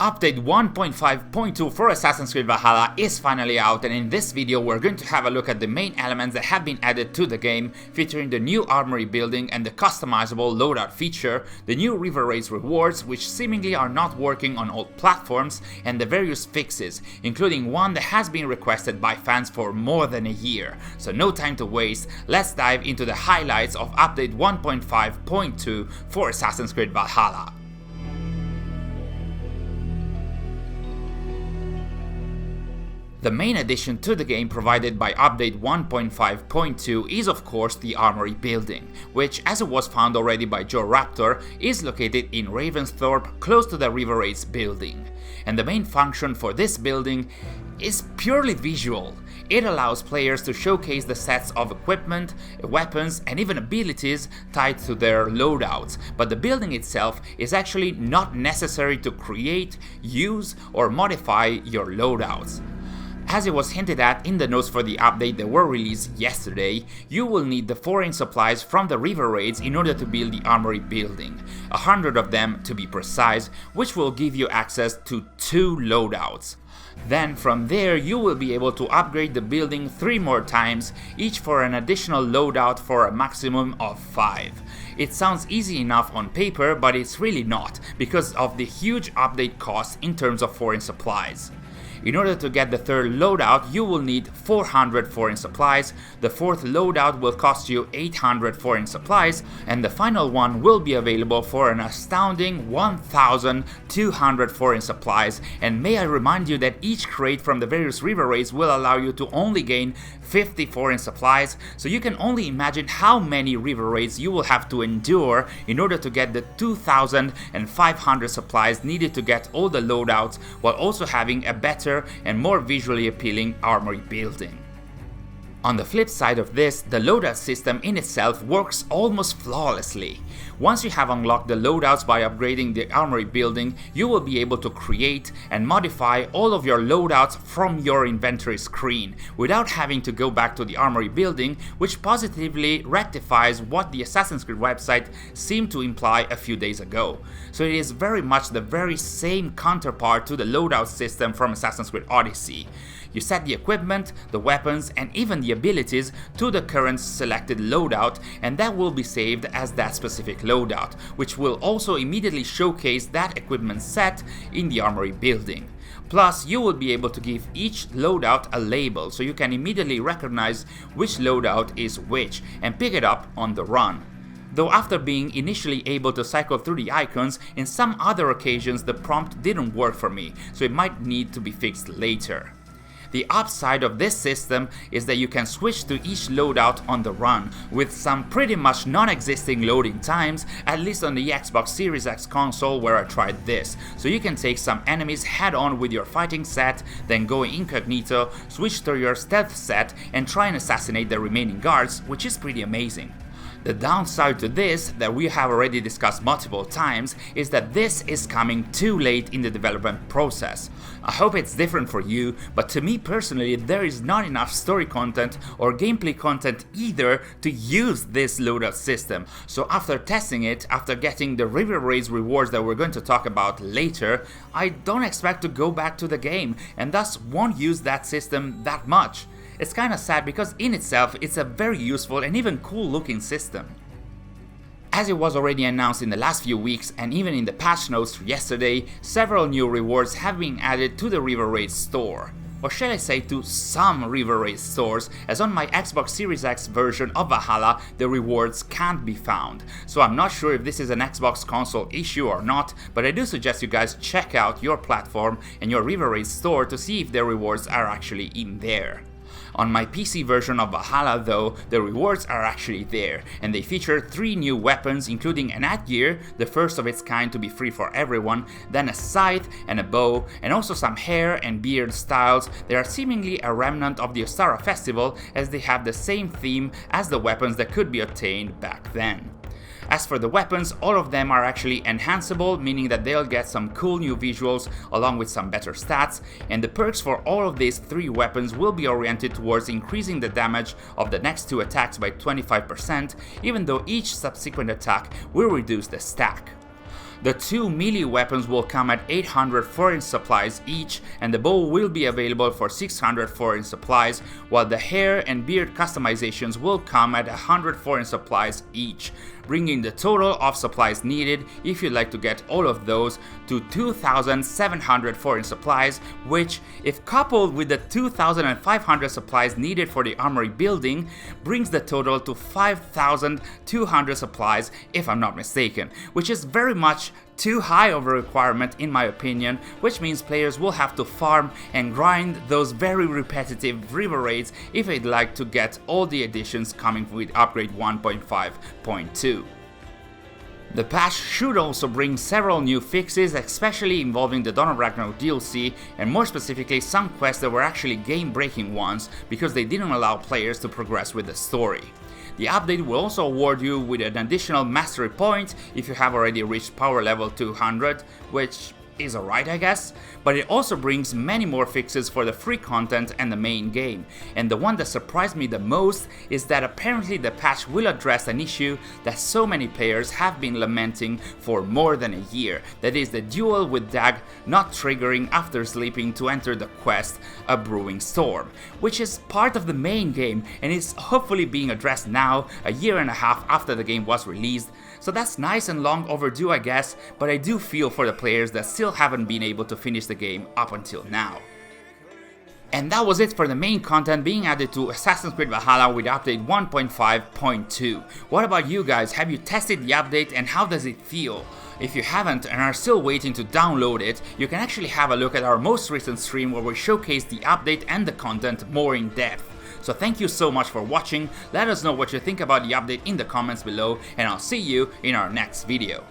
Update 1.5.2 for Assassin's Creed Valhalla is finally out, and in this video we're going to have a look at the main elements that have been added to the game, featuring the new Armory Building and the Customizable Loadout feature, the new River Raids rewards which seemingly are not working on all platforms, and the various fixes, including one that has been requested by fans for more than a year. So no time to waste, let's dive into the highlights of Update 1.5.2 for Assassin's Creed Valhalla. The main addition to the game provided by Update 1.5.2 is of course the Armory Building, which, as it was found already by Joe Raptor, is located in Ravensthorpe, close to the River Raids building. And the main function for this building is purely visual. It allows players to showcase the sets of equipment, weapons, and even abilities tied to their loadouts, but the building itself is actually not necessary to create, use, or modify your loadouts. As it was hinted at in the notes for the update that were released yesterday, you will need the foreign supplies from the River Raids in order to build the Armory Building, 100 of them to be precise, which will give you access to 2 loadouts. Then from there you will be able to upgrade the building 3 more times, each for an additional loadout for a maximum of 5. It sounds easy enough on paper, but it's really not, because of the huge update costs in terms of foreign supplies. In order to get the 3rd loadout, you will need 400 foreign supplies, the 4th loadout will cost you 800 foreign supplies, and the final one will be available for an astounding 1200 foreign supplies. And may I remind you that each crate from the various River Raids will allow you to only gain 50 foreign supplies, so you can only imagine how many River Raids you will have to endure in order to get the 2500 supplies needed to get all the loadouts, while also having a better and more visually appealing Armory Building. On the flip side of this, the loadout system in itself works almost flawlessly. Once you have unlocked the loadouts by upgrading the Armory Building, you will be able to create and modify all of your loadouts from your inventory screen, without having to go back to the Armory Building, which positively rectifies what the Assassin's Creed website seemed to imply a few days ago. So it is very much the very same counterpart to the loadout system from Assassin's Creed Odyssey. You set the equipment, the weapons, and even the abilities to the current selected loadout, and that will be saved as that specific loadout, which will also immediately showcase that equipment set in the Armory Building. Plus, you will be able to give each loadout a label, so you can immediately recognize which loadout is which and pick it up on the run. Though after being initially able to cycle through the icons, in some other occasions the prompt didn't work for me, so it might need to be fixed later. The upside of this system is that you can switch to each loadout on the run, with some pretty much non-existing loading times, at least on the Xbox Series X console where I tried this. So you can take some enemies head on with your fighting set, then go incognito, switch to your stealth set and try and assassinate the remaining guards, which is pretty amazing. The downside to this, that we have already discussed multiple times, is that this is coming too late in the development process. I hope it's different for you, but to me personally there is not enough story content or gameplay content either to use this loadout system. So after testing it, after getting the River Raids rewards that we're going to talk about later, I don't expect to go back to the game, and thus won't use that system that much. It's kinda sad because in itself it's a very useful and even cool looking system. As it was already announced in the last few weeks and even in the patch notes yesterday, several new rewards have been added to the River Raids store. Or shall I say to some River Raids stores, as on my Xbox Series X version of Valhalla the rewards can't be found. So I'm not sure if this is an Xbox console issue or not, but I do suggest you guys check out your platform and your River Raids store to see if the rewards are actually in there. On my PC version of Valhalla though, the rewards are actually there, and they feature 3 new weapons, including an headgear, the first of its kind to be free for everyone, then a scythe and a bow, and also some hair and beard styles that are seemingly a remnant of the Ostara festival, as they have the same theme as the weapons that could be obtained back then. As for the weapons, all of them are actually enhanceable, meaning that they'll get some cool new visuals along with some better stats, and the perks for all of these 3 weapons will be oriented towards increasing the damage of the next 2 attacks by 25%, even though each subsequent attack will reduce the stack. The 2 melee weapons will come at 800 foreign supplies each, and the bow will be available for 600 foreign supplies, while the hair and beard customizations will come at 100 foreign supplies each, bringing the total of supplies needed if you'd like to get all of those to 2,700 foreign supplies, which, if coupled with the 2,500 supplies needed for the Armory Building, brings the total to 5,200 supplies if I'm not mistaken, which is very much too high of a requirement in my opinion, which means players will have to farm and grind those very repetitive river raids if they'd like to get all the additions coming with upgrade 1.5.2. The patch should also bring several new fixes, especially involving the Dawn of Ragnarok DLC, and more specifically some quests that were actually game-breaking ones because they didn't allow players to progress with the story. The update will also award you with an additional mastery point if you have already reached power level 200, which is alright I guess, but it also brings many more fixes for the free content and the main game, and the one that surprised me the most is that apparently the patch will address an issue that so many players have been lamenting for more than a year, that is the duel with Dag not triggering after sleeping to enter the quest A Brewing Storm, which is part of the main game and is hopefully being addressed now, a year and a half after the game was released. So that's nice and long overdue I guess, but I do feel for the players that still haven't been able to finish the game up until now. And that was it for the main content being added to Assassin's Creed Valhalla with update 1.5.2. What about you guys? Have you tested the update and how does it feel? If you haven't and are still waiting to download it, you can actually have a look at our most recent stream where we showcase the update and the content more in depth. So thank you so much for watching, let us know what you think about the update in the comments below, and I'll see you in our next video.